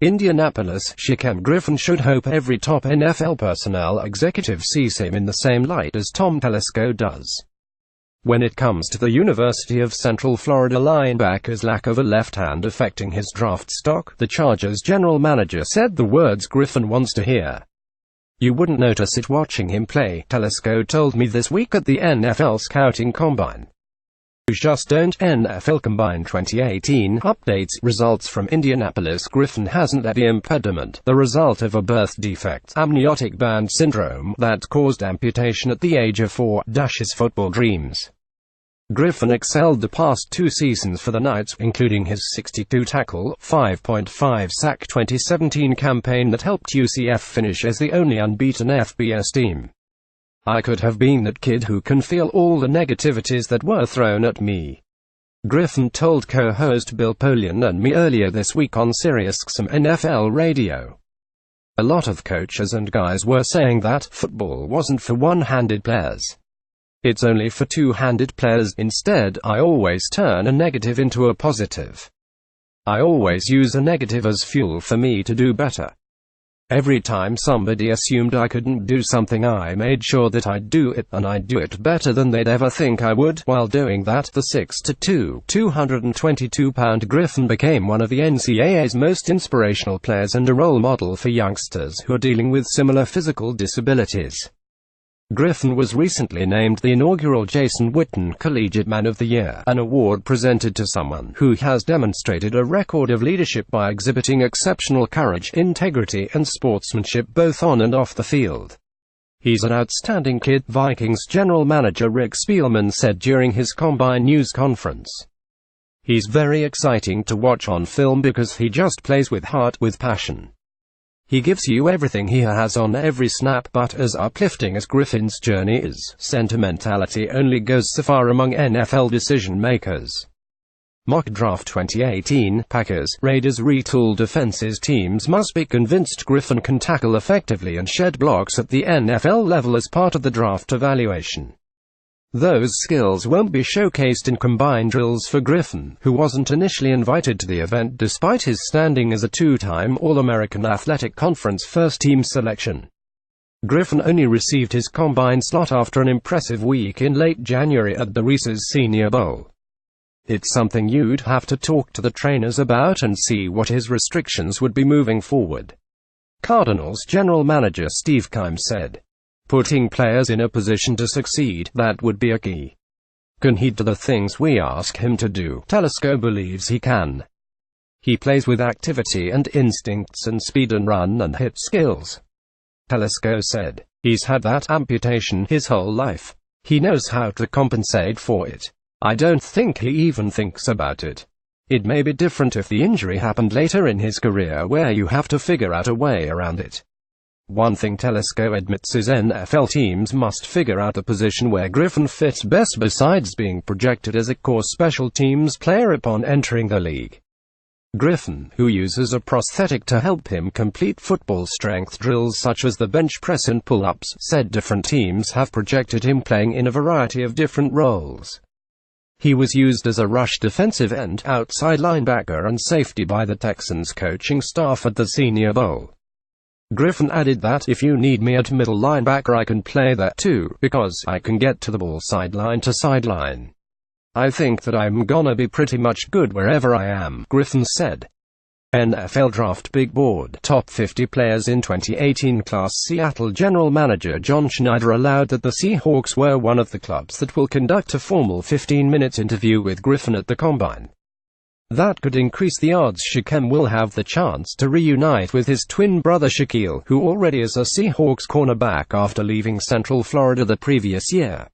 Indianapolis. Shaquem Griffin should hope every top NFL personnel executive sees him in the same light as Tom Telesco does. When it comes to the University of Central Florida linebacker's lack of a left hand affecting his draft stock, the Chargers general manager said the words Griffin wants to hear. "You wouldn't notice it watching him play," Telesco told me this week at the NFL Scouting Combine. "You just don't." NFL Combine 2018 updates results from Indianapolis. Griffin hasn't let the impediment, the result of a birth defect, amniotic band syndrome, that caused amputation at the age of 4, dash his football dreams. Griffin excelled the past 2 seasons for the Knights, including his 62-tackle, 5.5 sack 2017 campaign that helped UCF finish as the only unbeaten FBS team. "I could have been that kid who can feel all the negativities that were thrown at me," Griffin told co-host Bill Polian and me earlier this week on SiriusXM NFL Radio. "A lot of coaches and guys were saying that football wasn't for one-handed players. It's only for two-handed players. Instead, I always turn a negative into a positive. I always use a negative as fuel for me to do better. Every time somebody assumed I couldn't do something, I made sure that I'd do it, and I'd do it better than they'd ever think I would." While doing that, the 6'2", 222-pound Griffin became one of the NCAA's most inspirational players and a role model for youngsters who are dealing with similar physical disabilities. Griffin was recently named the inaugural Jason Witten Collegiate Man of the Year, an award presented to someone who has demonstrated a record of leadership by exhibiting exceptional courage, integrity, and sportsmanship both on and off the field. "He's an outstanding kid," Vikings general manager Rick Spielman said during his Combine news conference. "He's very exciting to watch on film because he just plays with heart, with passion. He gives you everything he has on every snap, but as uplifting as Griffin's journey is, sentimentality only goes so far among NFL decision-makers." Mock Draft 2018, Packers, Raiders retool defenses. Teams must be convinced Griffin can tackle effectively and shed blocks at the NFL level as part of the draft evaluation. Those skills won't be showcased in combine drills for Griffin, who wasn't initially invited to the event despite his standing as a 2-time All-American Athletic Conference first-team selection. Griffin only received his combine slot after an impressive week in late January at the Reese's Senior Bowl. "It's something you'd have to talk to the trainers about and see what his restrictions would be moving forward," Cardinals general manager Steve Keim said. "Putting players in a position to succeed, that would be a key. Can he do the things we ask him to do? Telesco believes he can. He plays with activity and instincts and speed and run and hit skills." Telesco said, "He's had that amputation his whole life. He knows how to compensate for it. I don't think he even thinks about it. It may be different if the injury happened later in his career where you have to figure out a way around it." One thing Telesco admits is NFL teams must figure out a position where Griffin fits best besides being projected as a core special teams player upon entering the league. Griffin, who uses a prosthetic to help him complete football strength drills such as the bench press and pull-ups, said different teams have projected him playing in a variety of different roles. He was used as a rush defensive end, outside linebacker and safety by the Texans coaching staff at the Senior Bowl. Griffin added that, "If you need me at middle linebacker I can play that too, because I can get to the ball sideline to sideline. I think that I'm gonna be pretty much good wherever I am," Griffin said. NFL Draft Big Board Top 50 Players in 2018 Class. Seattle General Manager John Schneider allowed that the Seahawks were one of the clubs that will conduct a formal 15-minute interview with Griffin at the Combine. That could increase the odds Shaquem will have the chance to reunite with his twin brother Shaquille, who already is a Seahawks cornerback after leaving Central Florida the previous year.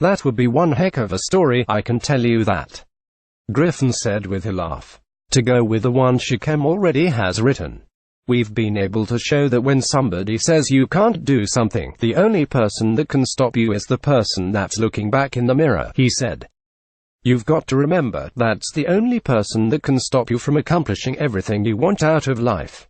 "That would be one heck of a story, I can tell you that," Griffin said with a laugh. "To go with the one Shaquem already has written. We've been able to show that when somebody says you can't do something, the only person that can stop you is the person that's looking back in the mirror," he said. "You've got to remember, that's the only person that can stop you from accomplishing everything you want out of life."